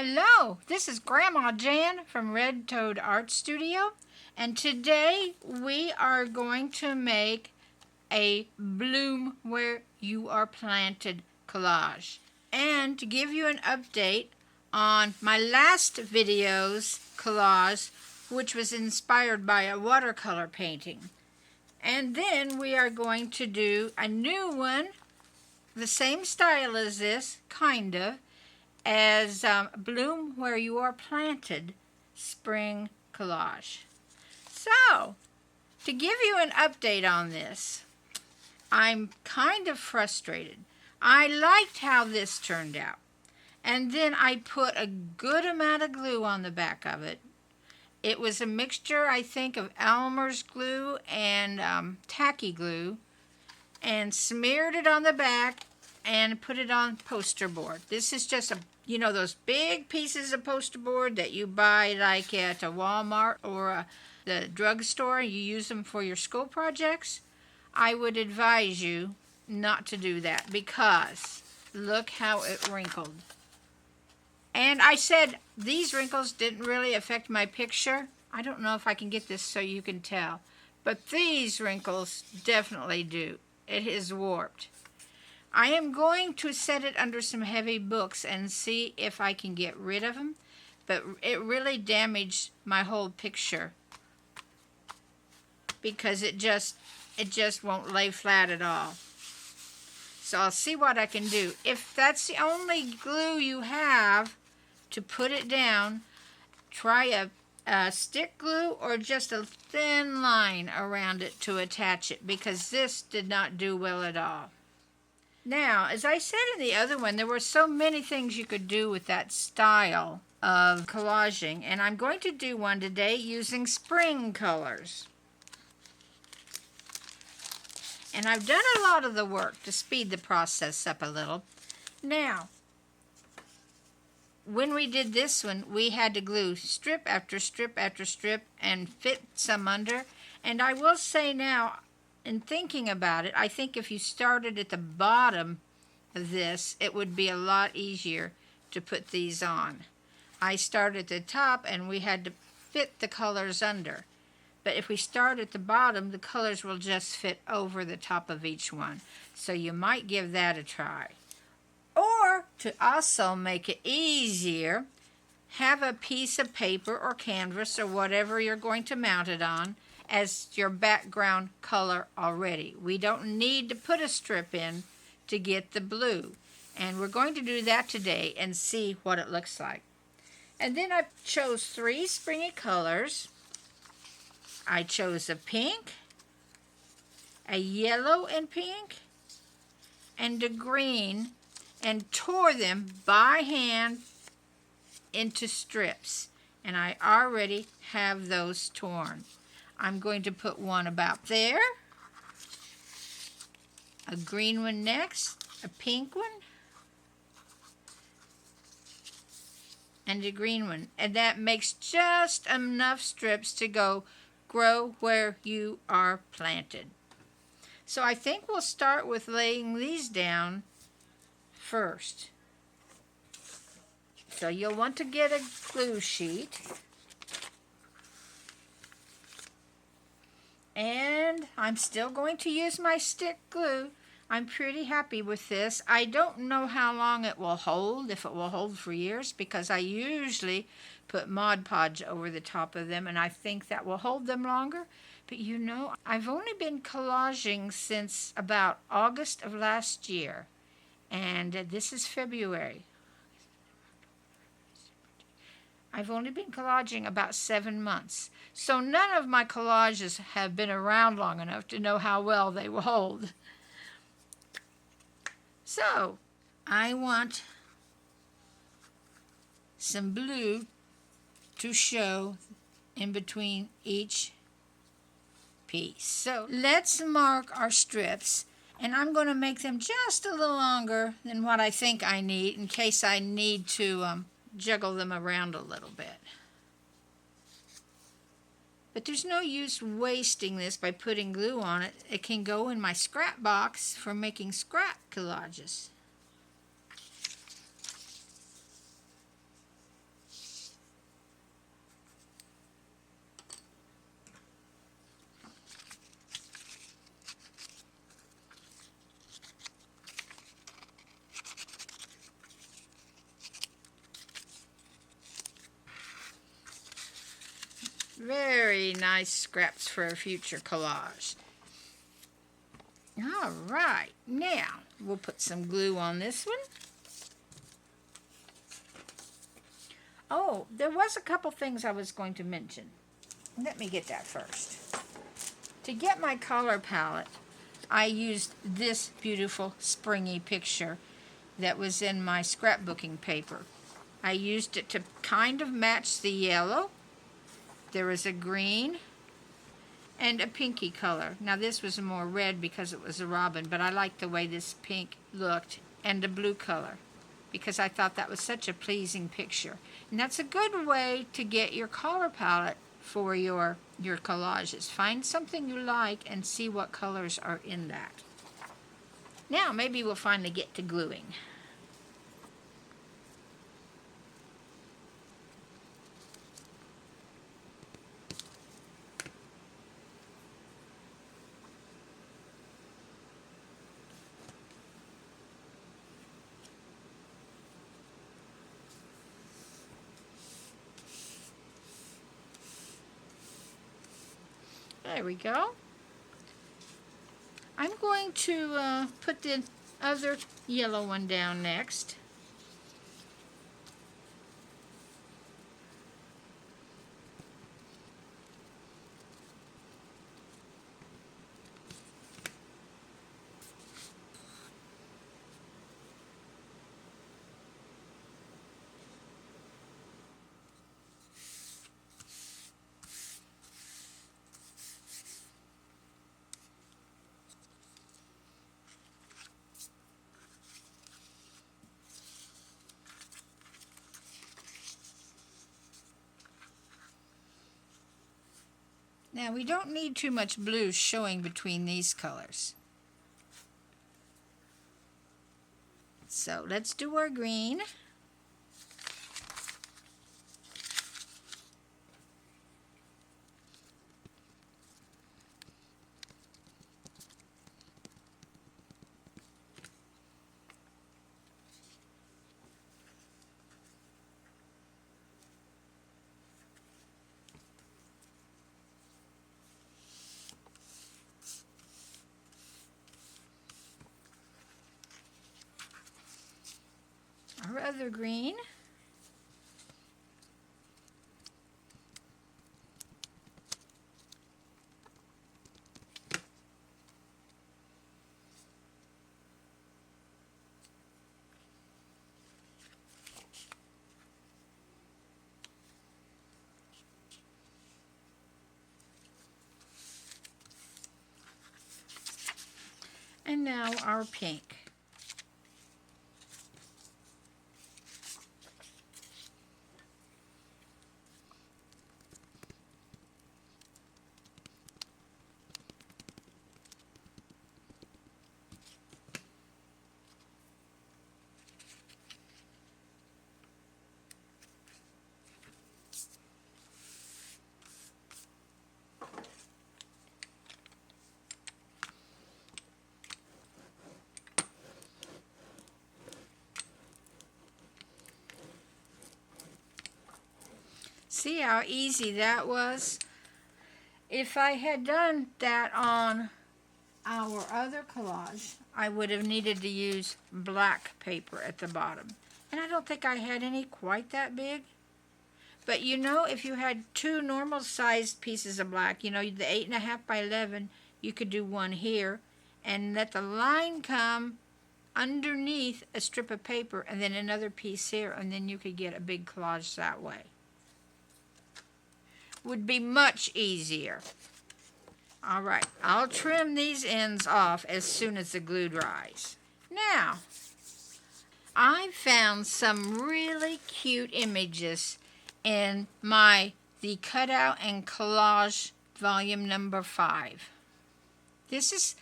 Hello, this is Grandma Jan from Red Toad Art Studio, and today we are going to make a bloom where you are planted collage. And to give you an update on my last video's collage, which was inspired by a watercolor painting. And then we are going to do a new one, the same style as this, kind of, as Bloom Where You Are Planted, Spring Collage. So, to give you an update on this, I'm kind of frustrated. I liked how this turned out. And then I put a good amount of glue on the back of it. It was a mixture, I think, of Elmer's glue and tacky glue, and smeared it on the back and put it on poster board. This is just those big pieces of poster board that you buy like at a Walmart or the drugstore. You use them for your school projects. I would advise you not to do that because look how it wrinkled. And I said these wrinkles didn't really affect my picture. I don't know if I can get this so you can tell, but these wrinkles definitely do. It is warped. I am going to set it under some heavy books and see if I can get rid of them, but it really damaged my whole picture because it just won't lay flat at all. So I'll see what I can do. If that's the only glue you have to put it down, try a stick glue or just a thin line around it to attach it, because this did not do well at all. Now, as I said in the other one, there were so many things you could do with that style of collaging, and I'm going to do one today using spring colors. And I've done a lot of the work to speed the process up a little. Now, when we did this one, we had to glue strip after strip after strip and fit some under. And I will say now, in thinking about it, I think if you started at the bottom of this, it would be a lot easier to put these on. I started at the top and we had to fit the colors under. But if we start at the bottom, the colors will just fit over the top of each one. So you might give that a try. Or, to also make it easier, have a piece of paper or canvas or whatever you're going to mount it on as your background color already. We don't need to put a strip in to get the blue. And we're going to do that today and see what it looks like. And then I chose 3 springy colors. I chose a pink, a yellow and pink, and a green, and tore them by hand into strips. And I already have those torn. I'm going to put one about there, a green one next, a pink one, and a green one. And that makes just enough strips to go grow where you are planted. So I think we'll start with laying these down first. So you'll want to get a glue sheet. And I'm still going to use my stick glue. I'm pretty happy with this. I don't know how long it will hold, if it will hold for years, because I usually put Mod Podge over the top of them, and I think that will hold them longer. But you know, I've only been collaging since about August of last year, and this is February. I've only been collaging about 7 months. So none of my collages have been around long enough to know how well they will hold. So I want some blue to show in between each piece. So let's mark our strips, and I'm going to make them just a little longer than what I think I need in case I need to juggle them around a little bit. But there's no use wasting this by putting glue on it. It can go in my scrap box for making scrap collages. Very nice scraps for a future collage. All right, now we'll put some glue on this one. Oh, there was a couple things I was going to mention. Let me get that first. To get my color palette, I used this beautiful springy picture that was in my scrapbooking paper. I used it to kind of match the yellow. There was a green and a pinky color. Now this was more red because it was a robin, but I liked the way this pink looked, and a blue color because I thought that was such a pleasing picture. And that's a good way to get your color palette for your collages. Find something you like and see what colors are in that. Now maybe we'll finally get to gluing. There we go. I'm going to put the other yellow one down next. Now we don't need too much blue showing between these colors. So let's do our green. Our other green. And now our pink. See how easy that was? If I had done that on our other collage, I would have needed to use black paper at the bottom. And I don't think I had any quite that big. But you know, if you had two normal sized pieces of black, you know, the 8.5 by 11, you could do one here and let the line come underneath a strip of paper and then another piece here, and then you could get a big collage that way. Would be much easier. All right, I'll trim these ends off as soon as the glue dries. Now, I found some really cute images in the Cutout and Collage volume number 5. This is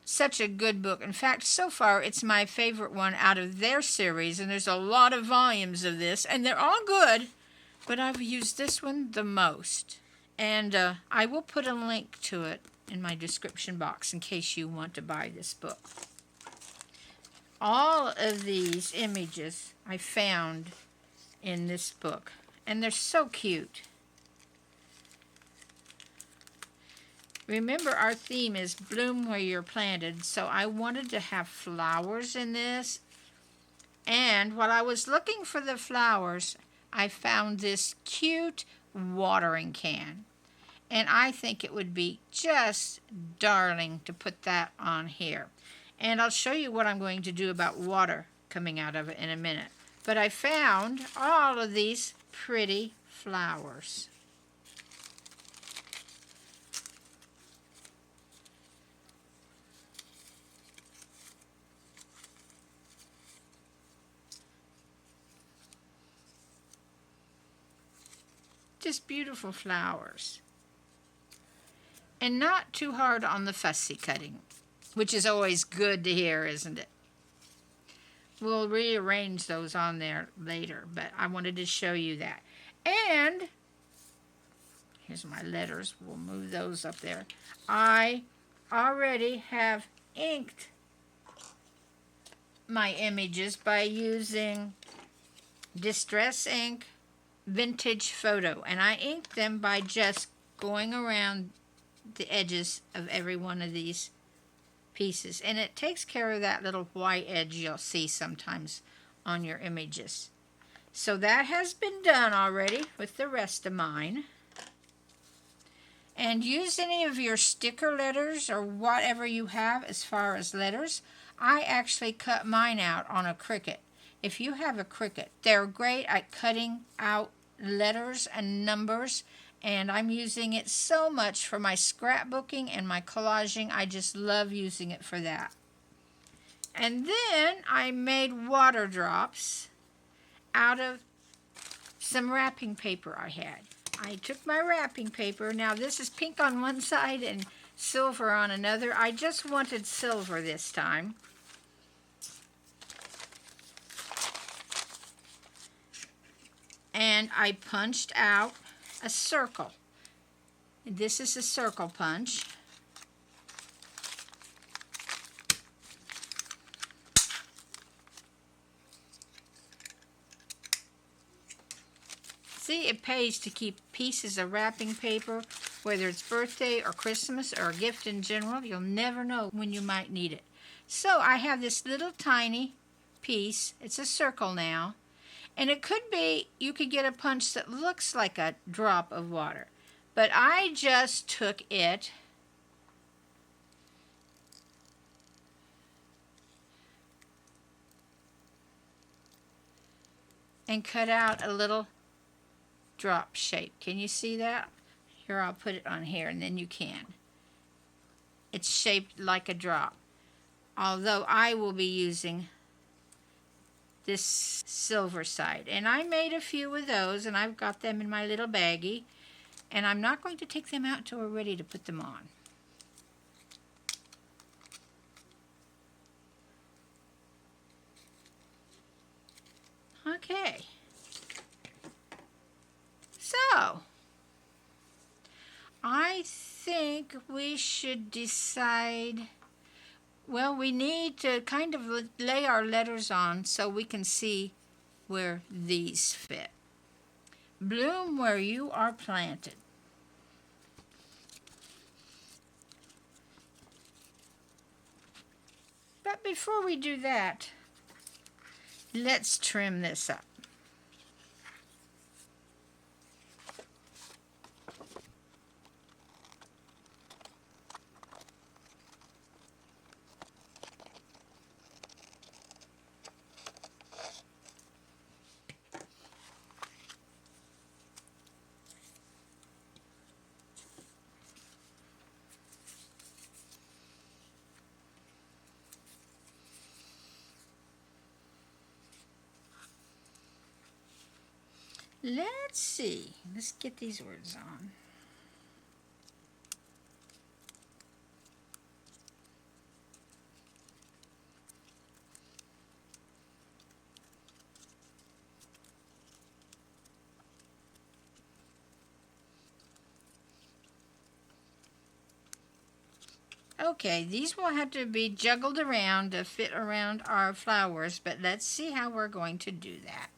such a good book. In fact, so far it's my favorite one out of their series, and there's a lot of volumes of this, and they're all good. But I've used this one the most, and I will put a link to it in my description box in case you want to buy this book. All of these images I found in this book, and they're so cute. Remember, our theme is bloom where you're planted, so I wanted to have flowers in this. And while I was looking for the flowers, I found this cute watering can. And I think it would be just darling to put that on here. And I'll show you what I'm going to do about water coming out of it in a minute. But I found all of these pretty flowers. Just beautiful flowers. And not too hard on the fussy cutting, which is always good to hear, isn't it? We'll rearrange those on there later, but I wanted to show you that. And here's my letters. We'll move those up there. I already have inked my images by using Distress Ink Vintage Photo, and I inked them by just going around the edges of every one of these pieces, and it takes care of that little white edge you'll see sometimes on your images. So that has been done already with the rest of mine. And use any of your sticker letters or whatever you have as far as letters. I actually cut mine out on a Cricut. If you have a Cricut, they're great at cutting out letters and numbers, and I'm using it so much for my scrapbooking and my collaging. I just love using it for that. And then I made water drops out of some wrapping paper I had. I took my wrapping paper. Now this is pink on one side and silver on another. I just wanted silver this time. And I punched out a circle. This is a circle punch. See, it pays to keep pieces of wrapping paper, whether it's birthday or Christmas or a gift in general. You'll never know when you might need it. So I have this little tiny piece. It's a circle now. And it could be, you could get a punch that looks like a drop of water. But I just took it and cut out a little drop shape. Can you see that? Here, I'll put it on here and then you can. It's shaped like a drop. Although I will be using this silver side. And I made a few of those, and I've got them in my little baggie. And I'm not going to take them out until we're ready to put them on. Okay. So, I think we should decide. Well, we need to kind of lay our letters on so we can see where these fit. Bloom where you are planted. But before we do that, let's trim this up. Let's see. Let's get these words on. Okay, these will have to be juggled around to fit around our flowers, but let's see how we're going to do that.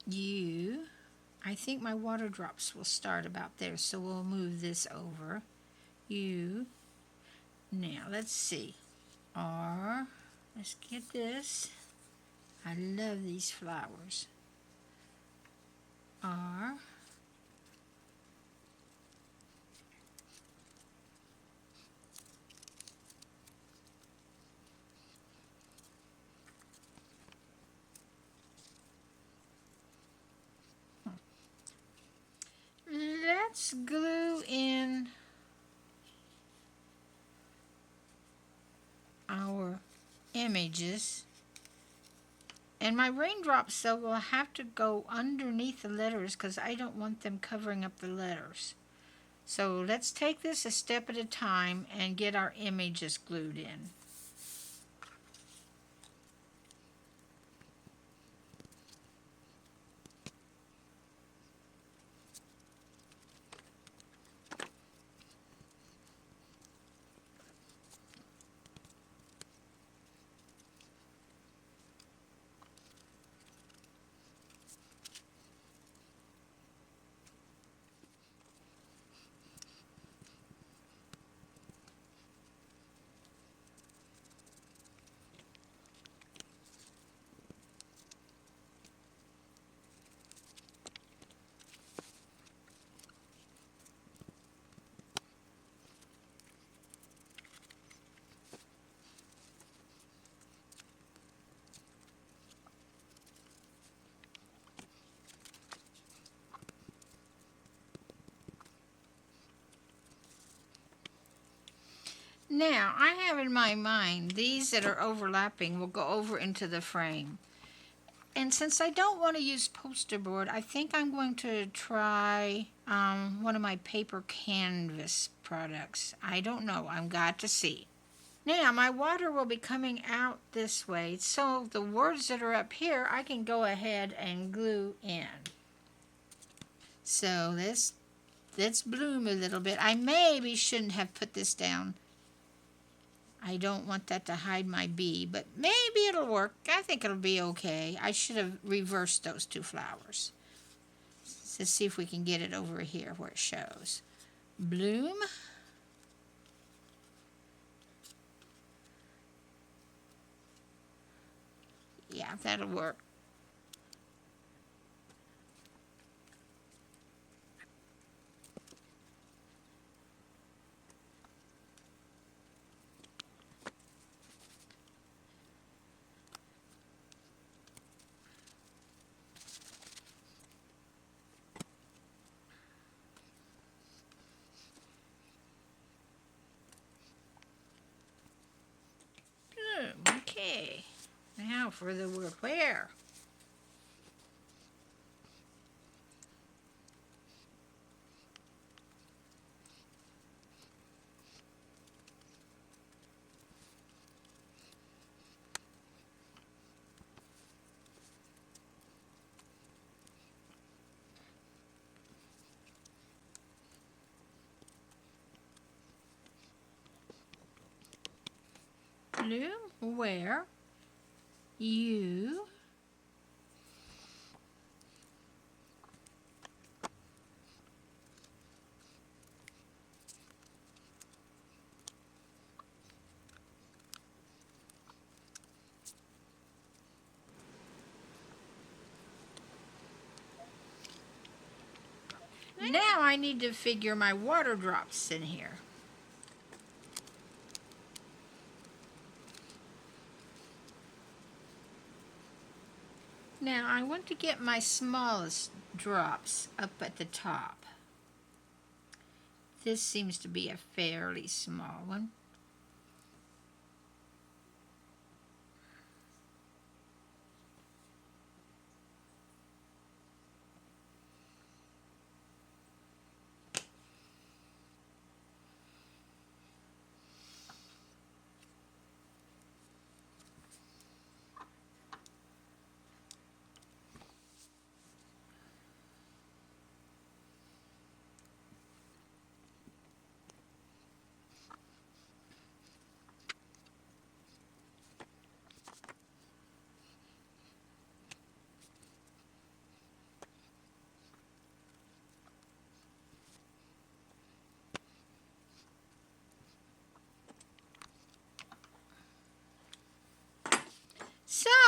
I think my water drops will start about there, so we'll move this over. Now let's see. R, let's get this. I love these flowers. R, let's glue in our images. And my raindrops, though, will have to go underneath the letters because I don't want them covering up the letters. So let's take this a step at a time and get our images glued in. Now, I have in my mind these that are overlapping will go over into the frame. And since I don't want to use poster board, I think I'm going to try one of my paper canvas products. I don't know. I've got to see. Now, my water will be coming out this way, so the words that are up here, I can go ahead and glue in. So let's bloom a little bit. I maybe shouldn't have put this down. I don't want that to hide my bee, but maybe it'll work. I think it'll be okay. I should have reversed those two flowers. Let's see if we can get it over here where it shows. Bloom. Yeah, that'll work. Okay, now for the word where. Bloom where you now I need to figure my water drops in here. Now I want to get my smallest drops up at the top. This seems to be a fairly small one.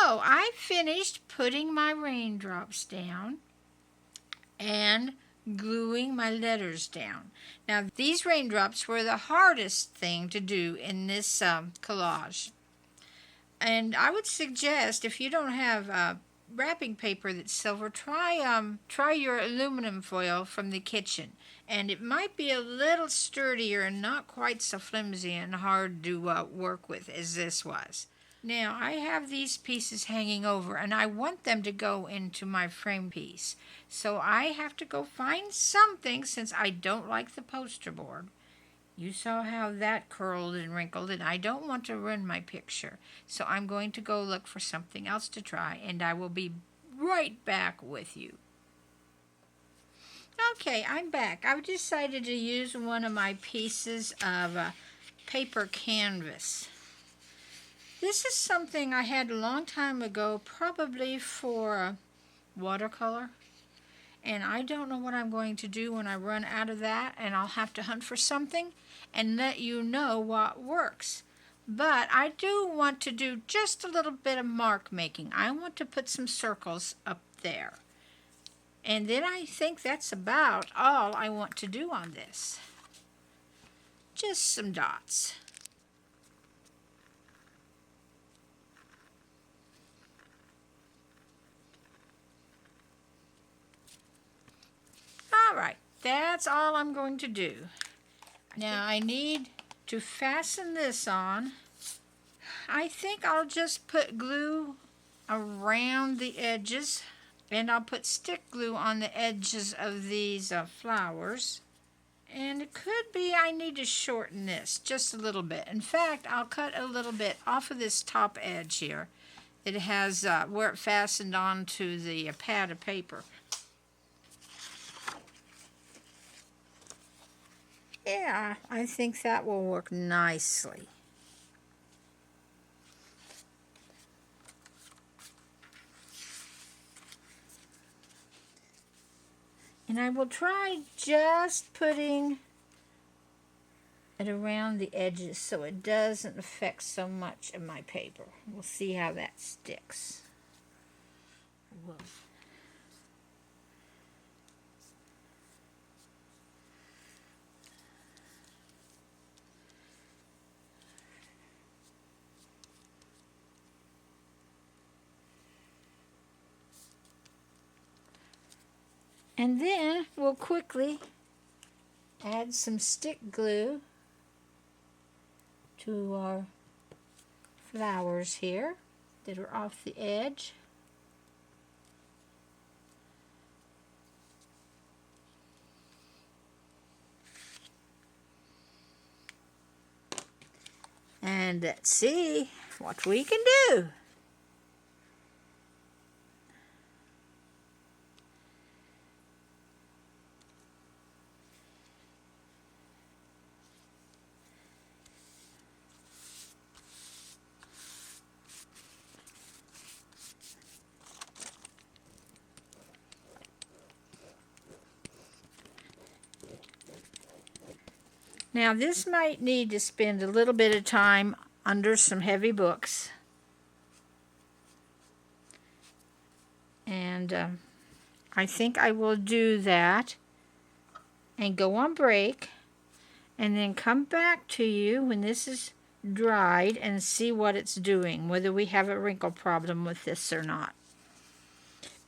I finished putting my raindrops down and gluing my letters down. Now, these raindrops were the hardest thing to do in this collage. And I would suggest, if you don't have wrapping paper that's silver, try your aluminum foil from the kitchen. And it might be a little sturdier and not quite so flimsy and hard to work with as this was. Now, I have these pieces hanging over, and I want them to go into my frame piece. So I have to go find something, since I don't like the poster board. You saw how that curled and wrinkled, and I don't want to ruin my picture. So I'm going to go look for something else to try, and I will be right back with you. Okay, I'm back. I've decided to use one of my pieces of paper canvas. This is something I had a long time ago, probably for watercolor. And I don't know what I'm going to do when I run out of that, and I'll have to hunt for something and let you know what works. But I do want to do just a little bit of mark making. I want to put some circles up there. And then I think that's about all I want to do on this. Just some dots. Alright, that's all I'm going to do. Now I need to fasten this on. I think I'll just put glue around the edges, and I'll put stick glue on the edges of these flowers. And it could be I need to shorten this just a little bit. In fact, I'll cut a little bit off of this top edge here. It has where it fastened onto the pad of paper. Yeah, I think that will work nicely. And I will try just putting it around the edges so it doesn't affect so much of my paper. We'll see how that sticks. Whoa. And then we'll quickly add some stick glue to our flowers here that are off the edge. And let's see what we can do. Now this might need to spend a little bit of time under some heavy books. And I think I will do that and go on break and then come back to you when this is dried and see what it's doing, whether we have a wrinkle problem with this or not.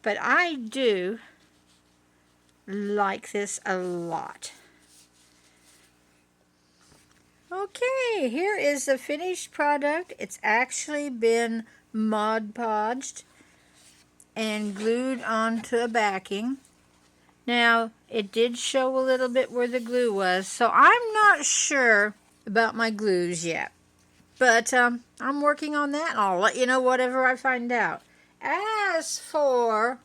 But I do like this a lot. Okay, here is the finished product. It's actually been Mod Podged and glued onto a backing. Now, it did show a little bit where the glue was, so I'm not sure about my glues yet. But I'm working on that, and I'll let you know whatever I find out. As for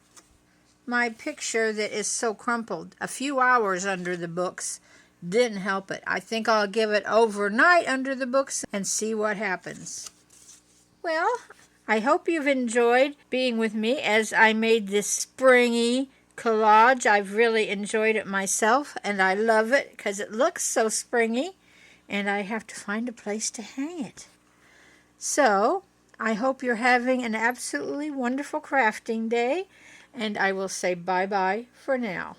my picture that is so crumpled, a few hours under the books didn't help it. I think I'll give it overnight under the books and see what happens. Well, I hope you've enjoyed being with me as I made this springy collage. I've really enjoyed it myself, and I love it because it looks so springy, and I have to find a place to hang it. So, I hope you're having an absolutely wonderful crafting day, and I will say bye-bye for now.